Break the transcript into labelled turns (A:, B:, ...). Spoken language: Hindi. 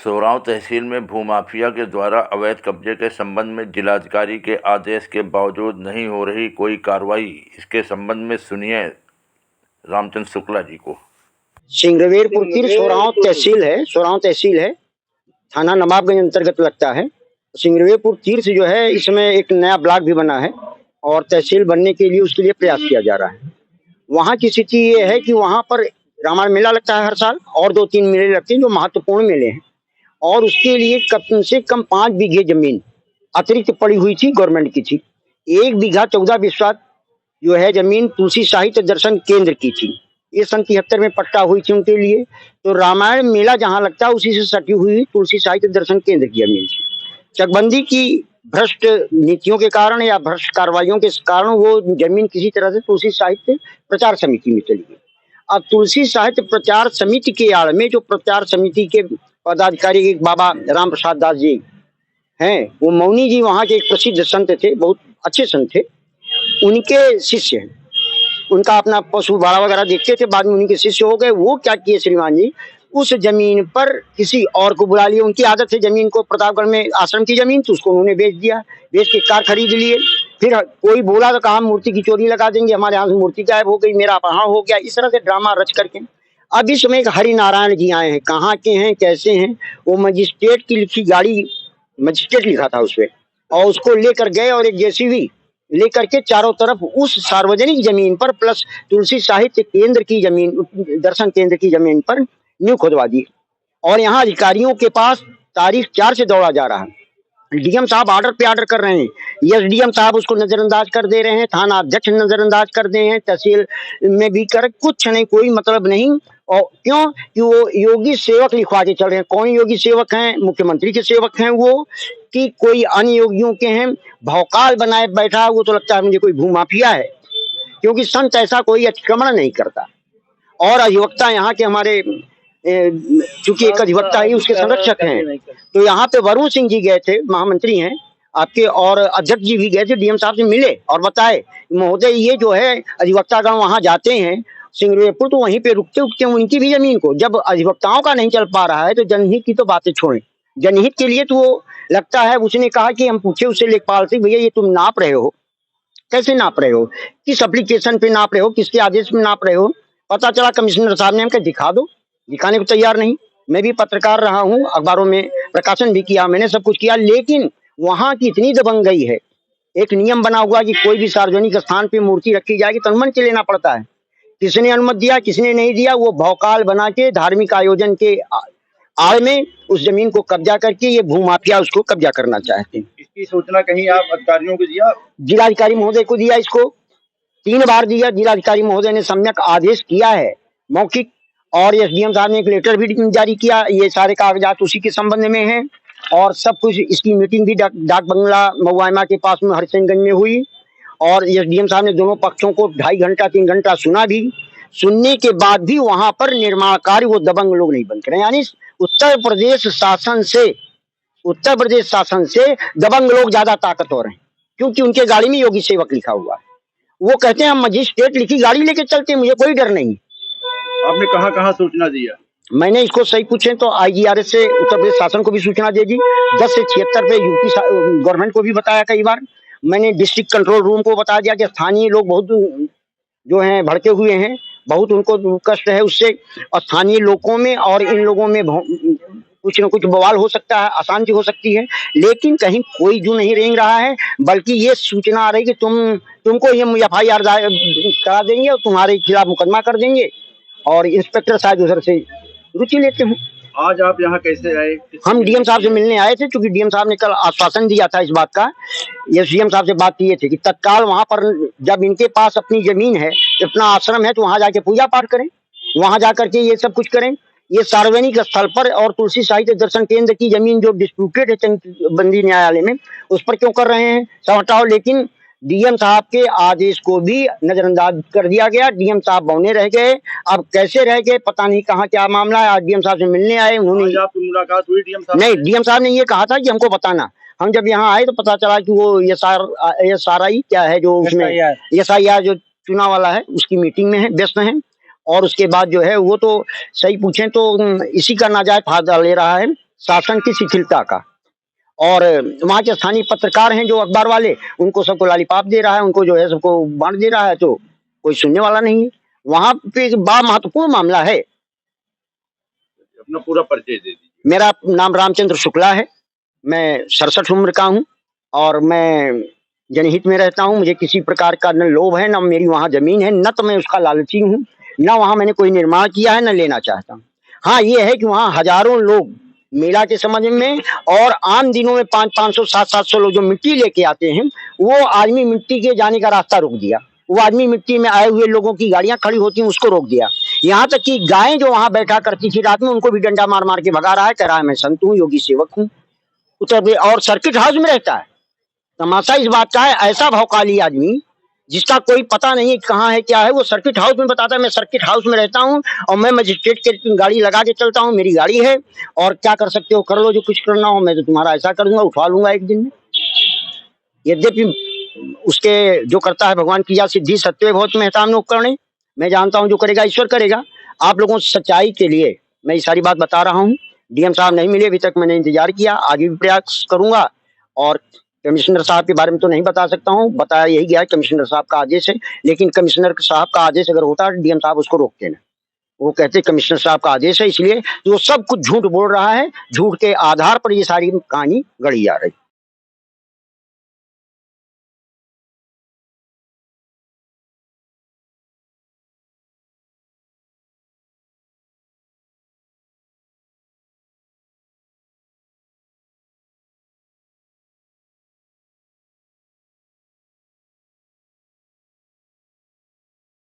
A: सोरांव तहसील में भूमाफिया के द्वारा अवैध कब्जे के संबंध में जिलाधिकारी के आदेश के बावजूद नहीं हो रही कोई कार्रवाई। इसके संबंध में सुनिए रामचंद्र शुक्ला जी को।
B: सिंगरवेरपुर तीर सोरांव तहसील है, थाना नवाबगंज अंतर्गत लगता है। सिंगरवेरपुर तीर से जो है इसमें एक नया ब्लॉक भी बना है और तहसील बनने के लिए उसके लिए प्रयास किया जा रहा है। वहाँ की स्थिति ये है कि वहाँ पर रामायण मेला लगता है हर साल और 2-3 मेले लगते हैं जो महत्वपूर्ण मेले हैं, और उसके लिए कम से कम 5 बीघे जमीन अतिरिक्त पड़ी हुई थी, गवर्नमेंट की थी। 1 बीघा 14 बिस्वात जो है जमीन तुलसी साहित्य दर्शन केंद्र की थी। ये सन 73 में पट्टा हुई थी उनके लिए। तो रामायण मेला जहाँ लगता है उसी से सटी हुई तुलसी साहित्य दर्शन केंद्र की जमीन थी। चकबंदी की भ्रष्ट नीतियों के कारण या भ्रष्ट कार्रवाइयों के कारण वो जमीन किसी तरह से तुलसी साहित्य प्रचार समिति में चली गई। अब तुलसी साहित्य प्रचार समिति के आड़ में जो प्रचार समिति के पदाधिकारी बाबा राम प्रसाद दास जी हैं, वो मौनी जी वहाँ के एक प्रसिद्ध संत थे, बहुत अच्छे संत थे, उनके शिष्य हैं। उनका अपना पशु बाड़ा वगैरह देखते थे, बाद में उनके शिष्य हो गए। वो क्या किए श्रीमान जी, उस जमीन पर किसी और को बुला लिए। उनकी आदत है जमीन को, प्रतापगढ़ में आश्रम की जमीन, तो उसको उन्होंने बेच दिया। बेच के कार खरीद लिए। फिर कोई बोला तो कहा मूर्ति की चोरी लगा देंगे, हमारे यहाँ से मूर्ति गायब हो गई, मेरा अपहरण हो गया। इस तरह से ड्रामा रच करके अब इस समय एक हरि नारायण जी आए हैं। कहाँ के हैं, कैसे हैं, वो मजिस्ट्रेट की लिखी गाड़ी, मजिस्ट्रेट लिखा था उसपे, और उसको लेकर गए और एक जेसीबी लेकर के चारों तरफ उस सार्वजनिक जमीन पर प्लस तुलसी साहित्य केंद्र की जमीन, दर्शन केंद्र की जमीन पर न्यू खुदवा दी। और यहाँ अधिकारियों के पास तारीख 4 से दौड़ा जा रहा है। डीएम साहब ऑर्डर पे ऑर्डर कर रहे हैं, एसडीएम साहब उसको नजरअंदाज कर दे रहे हैं, थाना अध्यक्ष नजरअंदाज कर दे हैं, तहसील में भी कर, कुछ नहीं, कोई मतलब नहीं। और क्यों कि वो योगी सेवक लिखवा के चल रहे हैं। कौन योगी सेवक हैं? मुख्यमंत्री के सेवक हैं वो, कि कोई अन्य योगियों के हैं। भौकाल बनाए बैठा, वो तो लगता है मुझे कोई भूमाफिया है, क्योंकि संत ऐसा कोई अतिक्रमण नहीं करता। और अधिवक्ता यहाँ के हमारे चूंकि एक अधिवक्ता ही उसके संरक्षक हैं, तो यहाँ पे वरुण सिंह जी गए थे, महामंत्री हैं आपके, और अध्यक्ष जी भी गए थे, डीएम साहब से मिले और बताए महोदय ये जो है अधिवक्तागण वहाँ जाते हैं सिंगरवेरपुर, तो वहीं पे रुकते उठते उनकी भी जमीन को, जब अधिवक्ताओं का नहीं चल पा रहा है तो जनहित की तो बातें छोड़ें। जनहित के लिए तो वो लगता है, उसने कहा कि हम पूछे उससे लेखपाल से, भैया ये तुम नाप रहे हो, कैसे नाप रहे हो, किस एप्लीकेशन पे नाप रहे हो, किसके आदेश में नाप रहे हो? पता चला कमिश्नर साहब ने हमको दिखा दो, दिखाने को तैयार नहीं। मैं भी पत्रकार रहा हूँ, अखबारों में प्रकाशन भी किया, मैंने सब कुछ किया, लेकिन वहां की इतनी दबंगई है। एक नियम बना हुआ कि कोई भी सार्वजनिक स्थान पे मूर्ति रखी जाएगी तो अनुमति लेना पड़ता है। किसने अनुमति दिया, किसने नहीं दिया, वो भौकाल बना के धार्मिक आयोजन के आड़ में उस जमीन को कब्जा करके ये भूमाफिया उसको कब्जा करना चाहते हैं।
C: इसकी सूचना कहीं आप अधिकारियों को दिया?
B: जिलाधिकारी महोदय को दिया, इसको 3 बार दिया। जिलाधिकारी महोदय ने सम्यक आदेश किया है मौखिक, और एसडीएम साहब ने एक लेटर भी जारी किया। ये सारे कागजात उसी के संबंध में हैं और सब कुछ। इसकी मीटिंग भी डाक बंगला मऊआमा के पास में हरिशनगंज में हुई, और एसडीएम साहब ने दोनों पक्षों को 2.5 घंटा 3 घंटा सुना भी। सुनने के बाद भी वहां पर निर्माण कार्य वो दबंग लोग नहीं बंद करें। यानी उत्तर प्रदेश शासन से दबंग लोग ज्यादा ताकतवर हैं, क्योंकि उनके गाड़ी में योगी सेवक लिखा हुआ है। वो कहते हैं हम मजिस्ट्रेट लिखी गाड़ी लेके चलते हैं, मुझे कोई डर नहीं।
C: आपने कहाँ सूचना दिया?
B: मैंने इसको सही पूछे तो आईजीआरएस से उत्तर प्रदेश शासन को भी सूचना दे दी, 10 से 76 पे यूपी गवर्नमेंट को भी बताया कई बार। मैंने डिस्ट्रिक्ट कंट्रोल रूम को बता दिया कि स्थानीय लोग बहुत जो हैं भड़के हुए हैं, बहुत उनको कष्ट है उससे, और स्थानीय लोगों में और इन लोगों में कुछ न कुछ बवाल हो सकता है, अशांति हो सकती है, लेकिन कहीं कोई जू नहीं रेंग रहा है। बल्कि ये सूचना आ रही कि तुमको ये FIR करा देंगे और तुम्हारे खिलाफ मुकदमा कर देंगे, और इंस्पेक्टर साहब उधर से रुचि लेते हैं।
C: आज आप यहाँ कैसे आए?
B: हम डीएम साहब से मिलने आए थे, क्योंकि डीएम साहब ने कल आश्वासन दिया था इस बात का। एसडीएम साहब से बात किए थे कि तत्काल वहां पर जब इनके पास अपनी जमीन है, अपना आश्रम है, तो वहां जाके पूजा पाठ करें, वहां जाकर के ये सब कुछ करें। ये सार्वजनिक स्थल पर और तुलसी साहित्य दर्शन केंद्र की जमीन जो डिस्प्यूटेड है चकबंदी न्यायालय में, उस पर क्यों कर रहे हैं? सब हटाओ। लेकिन डीएम साहब के आदेश को भी नजरअंदाज कर दिया गया। डीएम साहब बौने रह गए। अब कैसे रह गए पता नहीं, कहाँ क्या मामला है। आज डीएम साहब से मिलने आए, उन्होंने
C: आपकी मुलाकात हुई डीएम साहब?
B: नहीं, डीएम साहब ने ये कहा था कि हमको बताना। हम जब यहाँ आए तो पता चला कि वो SRI क्या है, जो उसमें SIR जो चुनाव वाला है, उसकी मीटिंग में है, व्यस्त है। और उसके बाद जो है वो तो सही पूछें तो इसी का नाजायज फायदा ले रहा है। शासन की शिथिलता का। और वहाँ के स्थानीय पत्रकार हैं जो अखबार वाले, उनको सबको लॉलीपॉप दे रहा है, उनको जो है सबको बांट दे रहा है, तो कोई सुनने वाला नहीं है। वहाँ पे एक बड़ा महत्वपूर्ण मामला है।
C: अपना पूरा परिचय दे दीजिए।
B: मेरा नाम रामचंद्र शुक्ला है, मैं 67 उम्र का हूँ और मैं जनहित में रहता हूँ। मुझे किसी प्रकार का न लोभ है, न मेरी वहाँ जमीन है, न तो मैं उसका लालची हूँ, न वहाँ मैंने कोई निर्माण किया है, न लेना चाहता हूँ। हाँ, ये है कि वहाँ हजारों लोग मेला के समझ में और आम दिनों में 500 700 लोग जो मिट्टी लेके आते हैं, वो आदमी मिट्टी के जाने का रास्ता रोक दिया। वो आदमी मिट्टी में आए हुए लोगों की गाड़ियां खड़ी होती हैं, उसको रोक दिया। यहाँ तक कि गायें जो वहां बैठा करती थी रात में, उनको भी डंडा मार मार के भगा रहा है, कह रहा है मैं संत हूँ, योगी सेवक हूँ। उत्तर प्रदेश और सर्किट हाउस में रहता है। तमाशा इस बात का है, ऐसा भौकाली आदमी जिसका कोई पता नहीं कहाँ है क्या है, वो सर्किट हाउस में बताता है मैं सर्किट हाउस में रहता हूँ और मैं मजिस्ट्रेट के गाड़ी लगा के चलता हूँ, मेरी गाड़ी है और क्या कर सकते हो कर लो, जो कुछ करना हो, मैं तो तुम्हारा ऐसा कर दूंगा, उठवा लूंगा एक दिन में। यद्यपि उसके जो करता है भगवान क्रिया सिद्धि सत्य बहुत मेहताम उपकरण, मैं जानता हूँ जो करेगा ईश्वर करेगा। आप लोगों सच्चाई के लिए मैं ये सारी बात बता रहा हूँ। डीएम साहब नहीं मिले अभी तक, मैंने इंतजार किया, आगे भी प्रयास करूंगा। और कमिश्नर साहब के बारे में तो नहीं बता सकता हूँ, बताया यही गया है कमिश्नर साहब का आदेश है, लेकिन कमिश्नर साहब का आदेश अगर होता है डीएम साहब उसको रोकते ना। वो कहते कमिश्नर साहब का आदेश है, इसलिए वो सब कुछ झूठ बोल रहा है, झूठ के आधार पर ये सारी कहानी गढ़ी जा रही।